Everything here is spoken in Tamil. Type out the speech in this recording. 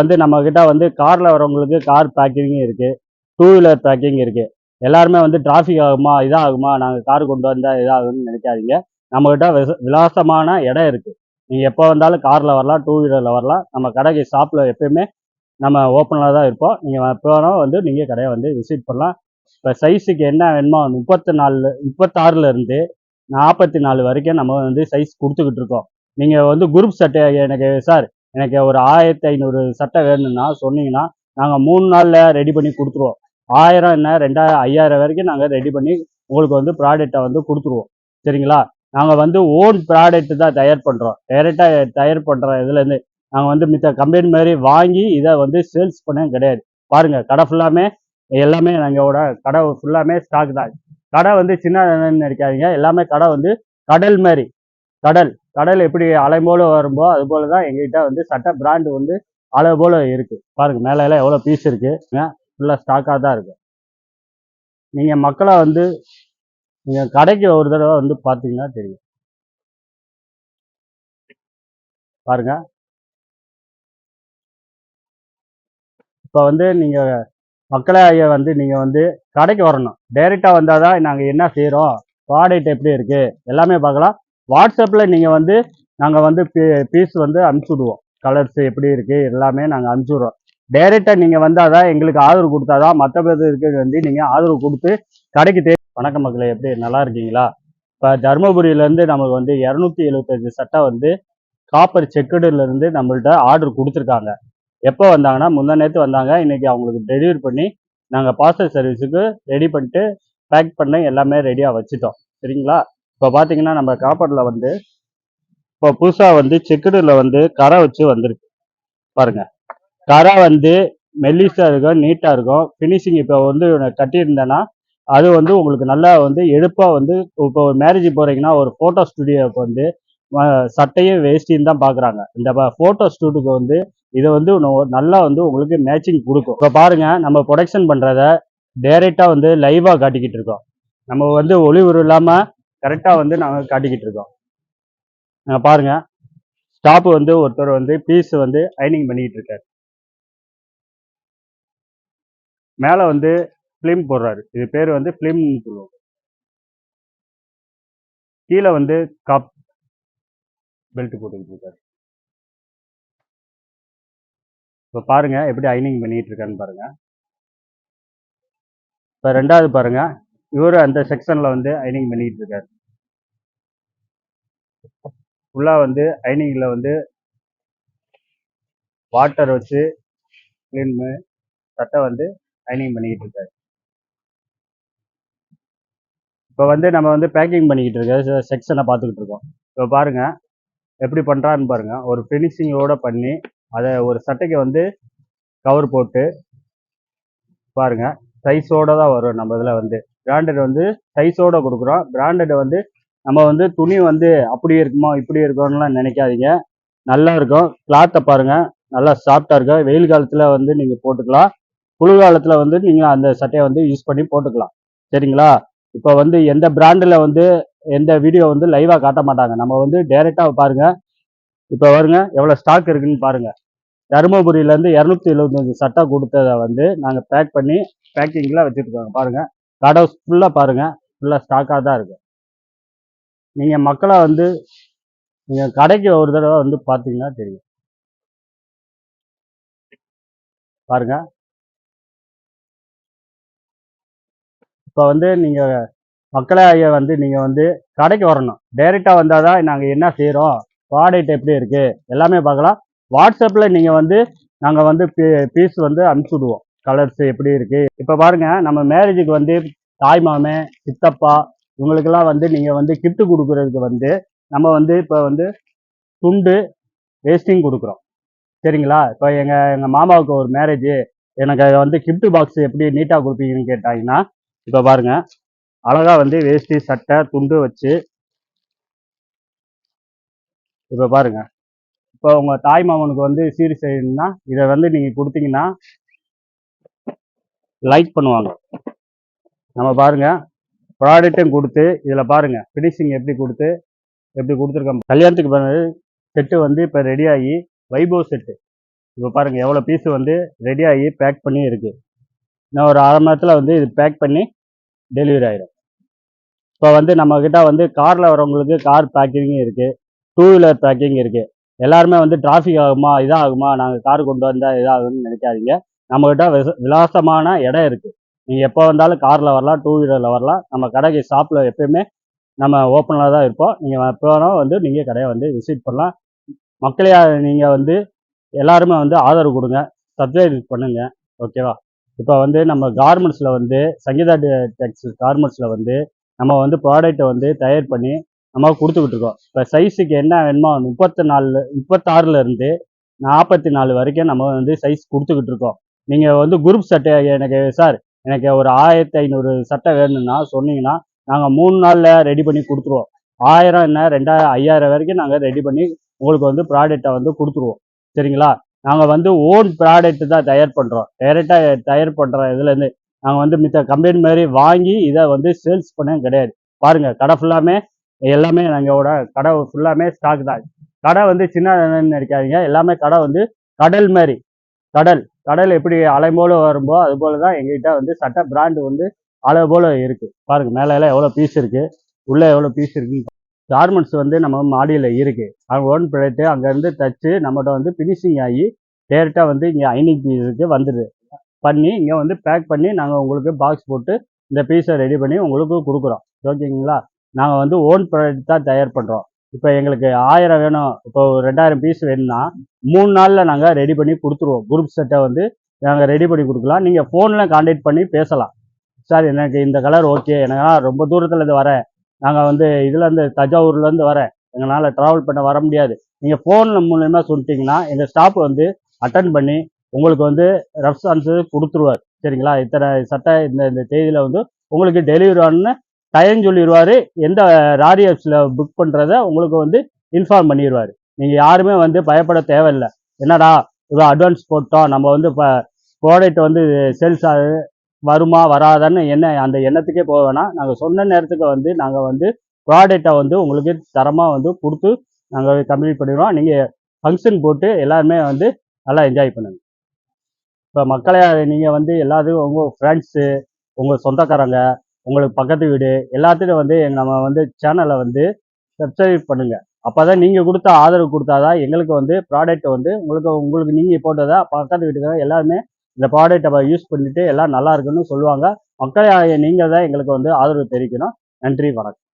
வந்து நம்மக்கிட்ட வந்து காரில் வரவங்களுக்கு கார் பேக்கிங் இருக்குது, டூ வீலர் பேக்கிங் இருக்குது. எல்லாருமே வந்து டிராஃபிக் ஆகுமா இதாகுமா நாங்கள் கார் கொண்டு வந்தால் இதாகும்னு நினைக்காதீங்க. நம்மக்கிட்ட விலாசமான இடம் இருக்குது. நீங்கள் எப்போ வந்தாலும் காரில் வரலாம், டூ வீலரில் வரலாம். நம்ம கடைக்கு ஷாப்பில் எப்பயுமே நம்ம ஓப்பனில் தான் இருப்போம். நீங்கள் எப்போ வேணாலும் வந்து நீங்கள் கடையை வந்து விசிட் பண்ணலாம். இப்போ சைஸுக்கு என்ன வேணுமோ 36லேருந்து 44 வரைக்கும் நம்ம வந்து சைஸ் கொடுத்துக்கிட்டு இருக்கோம். நீங்கள் வந்து குரூப் சட்டை எனக்கு சார் எனக்கு ஒரு 1500 சட்டை வேணும்னா சொன்னீங்கன்னா நாங்கள் 3 நாளில் ரெடி பண்ணி கொடுத்துருவோம். 1000 என்ன 2000 5000 வரைக்கும் நாங்கள் ரெடி பண்ணி உங்களுக்கு வந்து ப்ராடக்டை வந்து கொடுத்துருவோம். சரிங்களா? நாங்கள் வந்து ஓன் ப்ராடக்ட் தான் தயார் பண்ணுறோம். டைரெக்டாக தயார் பண்ணுற இதுலேருந்து நாங்கள் வந்து மித்த கம்பெனி மாதிரி வாங்கி இதை வந்து சேல்ஸ் பண்ண கிடையாது. பாருங்கள், கடை ஃபுல்லாமே எல்லாமே எங்களோட கடை ஃபுல்லாமே ஸ்டாக் தான். கடை வந்து சின்ன நினைக்காதீங்க. எல்லாமே கடை வந்து கடல் மாதிரி. கடல் எப்படி அலை போல வரும்போ அது போல தான் எங்ககிட்ட வந்து சட்டை பிராண்டு வந்து அலை போல இருக்கு. பாருங்க, மேல எல்லாம் எவ்வளோ பீஸ் இருக்கு, ஃபுல்லாக ஸ்டாக்காக தான் இருக்கு. நீங்கள் மக்களை வந்து நீங்கள் கடைக்கு ஒரு தடவை வந்து பார்த்தீங்கன்னா தெரியும். பாருங்க, இப்போ வந்து நீங்கள் மக்களை வந்து நீங்கள் வந்து கடைக்கு வரணும். டைரெக்டாக வந்தால் தான் நாங்கள் என்ன செய்கிறோம், ப்ராடக்ட் எப்படி இருக்குது எல்லாமே பார்க்கலாம். வாட்ஸ்அப்பில் நீங்கள் வந்து நாங்கள் வந்து பீஸ் வந்து அனுப்பிச்சி விடுவோம். கலர்ஸ் எப்படி இருக்குது எல்லாமே நாங்கள் அனுப்பிச்சி விடுவோம். டைரெக்டாக நீங்கள் வந்தால் தான் எங்களுக்கு ஆதரவு கொடுத்தா தான் மற்ற பேருக்கு வந்து நீங்கள் ஆதரவு கொடுத்து கடைக்கு வணக்கம் மக்களை, எப்படி நல்லா இருக்கீங்களா? இப்போ தருமபுரியிலேருந்து நமக்கு வந்து 275 சட்டை வந்து காப்பர் செக்குடுலேருந்து நம்மள்ட்ட ஆர்டர் கொடுத்துருக்காங்க. எப்போ வந்தாங்கன்னா முந்தா நேற்று வந்தாங்க. இன்றைக்கி அவங்களுக்கு டெலிவரி பண்ணி நாங்கள் பார்சல் சர்வீஸுக்கு ரெடி பண்ணிட்டு பேக் பண்ணி எல்லாமே ரெடியாக வச்சுட்டோம். சரிங்களா? இப்போ பார்த்தீங்கன்னா நம்ம காப்பரில் வந்து இப்போ புதுசாக வந்து செக்குடில் வந்து கரை வச்சு வந்துருக்கு. பாருங்கள், கரை வந்து மெல்லிஸாக இருக்கும், நீட்டாக இருக்கும். ஃபினிஷிங் இப்போ வந்து கட்டியிருந்தேன்னா அது வந்து உங்களுக்கு நல்லா வந்து எடுப்பாக வந்து இப்போ ஒரு மேரேஜ் போகிறீங்கன்னா ஒரு ஃபோட்டோ ஸ்டுடியோவுக்கு வந்து சட்டையும் வேஷ்டியும் தான் பார்க்குறாங்க. இந்த ஃபோட்டோ ஸ்டூட்டுக்கு வந்து இதை வந்து நல்லா வந்து உங்களுக்கு மேட்சிங் கொடுக்கும். இப்போ பாருங்கள், நம்ம ப்ரொடக்ஷன் பண்ணுறத டைரெக்டாக வந்து லைவாக காட்டிக்கிட்டு இருக்கோம். நம்ம வந்து ஒளிவுறு இல்லாமல் கரெக்டாக வந்து நாங்கள் காட்டிக்கிட்டு இருக்கோம். பாருங்கள், ஸ்டாப்பு வந்து ஒருத்தர் வந்து பீஸ் வந்து அயனிங் பண்ணிக்கிட்டு இருக்காரு. மேலே வந்து ஃபிலிம் போடுறாரு. இது பேர் வந்து ஃபிலிம்னு சொல்லுவோம். கீழே வந்து கப் பெல்ட் போட்டுக்கிட்டு இருக்காரு. இப்போ பாருங்க எப்படி அயனிங் பண்ணிட்டு இருக்கான்னு பாருங்க. இப்போ ரெண்டாவது பாருங்க, இவரு அந்த செக்ஷன்ல வந்து அயனிங் பண்ணிட்டு இருக்காரு. ஃபுல்லா வந்து அயனிங்ல வந்து வாட்டர் வச்சு கிளீன் பண்ணி சட்டை வந்து அயனிங் பண்ணிக்கிட்டு இருக்காரு. இப்போ வந்து நம்ம வந்து பேக்கிங் பண்ணிக்கிட்டு இருக்க செக்ஷனை பார்த்துக்கிட்டு இருக்கோம். இப்போ பாருங்க எப்படி பண்ணுறான்னு பாருங்க. ஒரு ஃபினிஷிங்கோட பண்ணி அதை ஒரு சட்டைக்கு வந்து கவர் போட்டு பாருங்க, சைஸோட தான் வரும். நம்ம இதில் வந்து பிராண்டட் வந்து சைஸோட கொடுக்குறோம். பிராண்டட் வந்து நம்ம வந்து துணி வந்து அப்படி இருக்குமோ இப்படி இருக்கும்லாம் நினைக்காதீங்க. நல்லா இருக்கும். கிளாத்தை பாருங்க, நல்லா சாஃப்டாக இருக்கும். வெயில் காலத்தில் வந்து நீங்கள் போட்டுக்கலாம். குளிர்காலத்தில் வந்து நீங்கள் அந்த சட்டையை வந்து யூஸ் பண்ணி போட்டுக்கலாம். சரிங்களா? இப்போ வந்து எந்த பிராண்டில் வந்து எந்த வீடியோ வந்து லைவாக காட்ட மாட்டாங்க. நம்ம வந்து டைரெக்டாக பாருங்கள். இப்போ வருங்க எவ்வளோ ஸ்டாக் இருக்குன்னு பாருங்கள். தருமபுரியிலேருந்து 275 சட்டை கொடுத்ததை வந்து நாங்கள் பேக் பண்ணி பேக்கிங்கில் வச்சுருக்கோங்க. பாருங்கள், கடை ஃபுல்லாக பாருங்கள், ஃபுல்லாக ஸ்டாக்காக தான் இருக்குது. நீங்கள் மக்களை வந்து நீங்கள் கடைக்கு ஒரு தடவை வந்து பார்த்தீங்கன்னா தெரியும். பாருங்கள், இப்போ வந்து நீங்கள் மக்களை வந்து நீங்கள் வந்து கடைக்கு வரணும். டைரெக்டாக வந்தால் தான் நாங்கள் என்ன செய்கிறோம், ப்ராடக்ட் எப்படி இருக்குது எல்லாமே பார்க்கலாம். வாட்ஸ்அப்பில் நீங்கள் வந்து நாங்கள் வந்து பீஸ் வந்து அனுப்பிச்சி விடுவோம். கலர்ஸ் எப்படி இருக்குது. இப்போ பாருங்கள், நம்ம மேரேஜுக்கு வந்து தாய் மாமன் சித்தப்பா இவங்களுக்கெல்லாம் வந்து நீங்கள் வந்து கிஃப்ட் கொடுக்குறதுக்கு வந்து நம்ம வந்து இப்போ வந்து துண்டு வேஸ்டிங் கொடுக்குறோம். சரிங்களா? இப்போ எங்கள் மாமாவுக்கு ஒரு மேரேஜ், எனக்கு வந்து கிஃப்ட் பாக்ஸ் எப்படி நீட்டாக கொடுப்பீங்கன்னு கேட்டாங்கன்னா இப்போ பாருங்கள், அழகாக வந்து வேஷ்டி சட்டை துண்டு வச்சு இப்போ பாருங்க. இப்போ உங்கள் தாய் மாமனுக்கு வந்து சீர் செய்யணும்னா இதை வந்து நீங்கள் கொடுத்தீங்கன்னா லைக் பண்ணுவாங்க. நம்ம பாருங்க, ப்ராடக்ட்டும் கொடுத்து இதில் பாருங்க ஃபினிஷிங் எப்படி கொடுத்துருக்கோம். கல்யாணத்துக்கு செட்டு வந்து இப்போ ரெடி ஆகி வைபவ் செட்டு இப்போ பாருங்கள் எவ்வளோ பீஸ் வந்து ரெடி ஆகி பேக் பண்ணி இருக்குது. இன்னும் ஒரு அரை மணி நேரத்தில் வந்து இது பேக் பண்ணி டெலிவரி ஆகிடும். இப்போ வந்து நம்மக்கிட்ட வந்து காரில் வரவங்களுக்கு கார் பேக்கிங்கும் இருக்குது, டூ வீலர் பேக்கிங் இருக்குது. எல்லாருமே வந்து டிராஃபிக் ஆகுமா இதாகுமா நாங்கள் கார் கொண்டு வந்தால் இதாகும்னு நினைக்காதீங்க. நம்மக்கிட்ட விலாசமான இடம் இருக்குது. நீங்கள் எப்போ வந்தாலும் காரில் வரலாம், டூ வீலரில் வரலாம். நம்ம கடைக்கு ஷாப்பில் எப்பயுமே நம்ம ஓப்பனில் தான் இருப்போம். நீங்கள் எப்போ வேணாலும் வந்து நீங்கள் கடையை வந்து விசிட் பண்ணலாம். மக்களே நீங்கள் வந்து எல்லாருமே வந்து ஆதரவு கொடுங்க, சப்ஸ்கிரைப் பண்ணுங்க. ஓகேவா? இப்போ வந்து நம்ம கார்மெண்ட்ஸில் வந்து சங்கீதா டெக்ஸ்டைல்ஸ் கார்மெண்ட்ஸில் வந்து நம்ம வந்து ப்ராடக்ட்டை வந்து தயார் பண்ணி நம்ம கொடுத்துக்கிட்டு இருக்கோம். இப்போ சைஸுக்கு என்ன வேணுமோ 36லேருந்து 44 வரைக்கும் நம்ம வந்து சைஸ் கொடுத்துக்கிட்டு இருக்கோம். நீங்கள் வந்து குரூப் சட்டை எனக்கு சார் எனக்கு ஒரு 1500 சட்டை வேணும்னா சொன்னீங்கன்னா நாங்கள் 3 நாளில் ரெடி பண்ணி கொடுத்துருவோம். 1000 என்ன 2000 5000 வரைக்கும் நாங்கள் ரெடி பண்ணி உங்களுக்கு வந்து ப்ராடக்டை வந்து கொடுத்துருவோம். சரிங்களா? நாங்கள் வந்து ஓன் ப்ராடக்ட் தான் தயார் பண்ணுறோம். டைரெக்டாக தயார் பண்ணுற இதுலேருந்து நாங்கள் வந்து மித்த கம்பெனி மாதிரி வாங்கி இதை வந்து சேல்ஸ் பண்ண கிடையாது. பாருங்கள் கடை ஃபுல்லாமே எல்லாமே எங்களோட கடை ஃபுல்லாமே ஸ்டாக் தான். கடை வந்து சின்ன நினைக்காதீங்க. எல்லாமே கடை வந்து கடல் மாதிரி. கடல் எப்படி அலை போல வரும்போ அது போல தான் எங்ககிட்ட வந்து சட்டை பிராண்டு வந்து அலை போல இருக்குது. பாருங்கள் மேலே எல்லாம் எவ்வளோ பீஸ் இருக்குது, உள்ளே எவ்வளோ பீஸ் இருக்குது. கார்மெண்ட்ஸ் வந்து நம்ம மாடியில் இருக்குது. அவங்க ஓன் ப்ராடக்ட்டு அங்கேருந்து தச்சு நம்மகிட்ட வந்து ஃபினிஷிங் ஆகி டேரெக்டாக வந்து இங்கே ஐனிங் பீஸுக்கு வந்துடுது. பண்ணி இங்கே வந்து பேக் பண்ணி நாங்கள் உங்களுக்கு பாக்ஸ் போட்டு இந்த பீஸை ரெடி பண்ணி உங்களுக்கு கொடுக்குறோம். ஓகேங்களா? நாங்கள் வந்து ஓன் ப்ராடக்ட் தான் தயார் பண்ணுறோம். இப்போ எங்களுக்கு 1000 வேணும், இப்போ 2000 பீஸ் வேணும்னா 3 நாளில் நாங்கள் ரெடி பண்ணி கொடுத்துருவோம். குரூப் செட்டை வந்து நாங்கள் ரெடி பண்ணி கொடுக்கலாம். நீங்கள் ஃபோனில் கான்டாக்ட் பண்ணி பேசலாம். சார் எனக்கு இந்த கலர் ஓகே, எனக்கு ரொம்ப தூரத்துலேருந்து வரேன், நாங்கள் வந்து இதுலேருந்து தஞ்சாவூர்லேருந்து வரேன், எங்களால் ட்ராவல் பண்ண வர முடியாது. நீங்கள் ஃபோனில் மூலயமா சொல்லிட்டீங்கன்னா எங்கள் ஸ்டாஃப் வந்து அட்டன் பண்ணி உங்களுக்கு வந்து ரெஸ்பான்ஸு கொடுத்துருவார். சரிங்களா? இத்தனை சட்டை இந்த இந்த தேதியில் வந்து உங்களுக்கு டெலிவரி ஆகணும்னு டைம் சொல்லிடுவார். எந்த ராரி ஆப்ஸில் புக் பண்ணுறத உங்களுக்கு வந்து இன்ஃபார்ம் பண்ணிடுவார். நீங்கள் யாருமே வந்து பயப்பட தேவையில்லை. என்னடா இவ்வளோ அட்வான்ஸ் போட்டோம், நம்ம வந்து இப்போ ப்ராடக்ட் வந்து சேல்ஸ் வருமா வராதான்னு அந்த எண்ணத்துக்கே போக வேணாம். நாங்கள் சொன்ன நேரத்துக்கு வந்து நாங்கள் வந்து ப்ராடக்டை வந்து உங்களுக்கு தரமாக வந்து கொடுத்து நாங்கள் கம்ப்ளீட் பண்ணிடுவோம். நீங்கள் ஃபங்க்ஷன் போட்டு எல்லாருமே வந்து நல்லா என்ஜாய் பண்ணுங்கள். இப்போ மக்களை நீங்கள் வந்து எல்லாத்தையும் உங்கள் ஃப்ரெண்ட்ஸு, உங்கள் சொந்தக்காரங்க, உங்களுக்கு பக்கத்து வீடு எல்லாத்துக்கும் வந்து நம்ம வந்து சேனலை வந்து சப்ஸ்கிரைப் பண்ணுங்கள். அப்போ தான் நீங்கள் கொடுத்த ஆதரவு கொடுத்தா தான் எங்களுக்கு வந்து ப்ராடக்ட் வந்து உங்களுக்கு நீங்கள் போட்டதை பக்கத்து வீட்டுக்காரங்க எல்லாருமே இந்த ப்ராடக்டை யூஸ் பண்ணிவிட்டு எல்லாம் நல்லா இருக்குன்னு சொல்லுவாங்க. மக்களை நீங்கள் தான் எங்களுக்கு வந்து ஆதரவு தெரிவிக்கணும். நன்றி, வணக்கம்.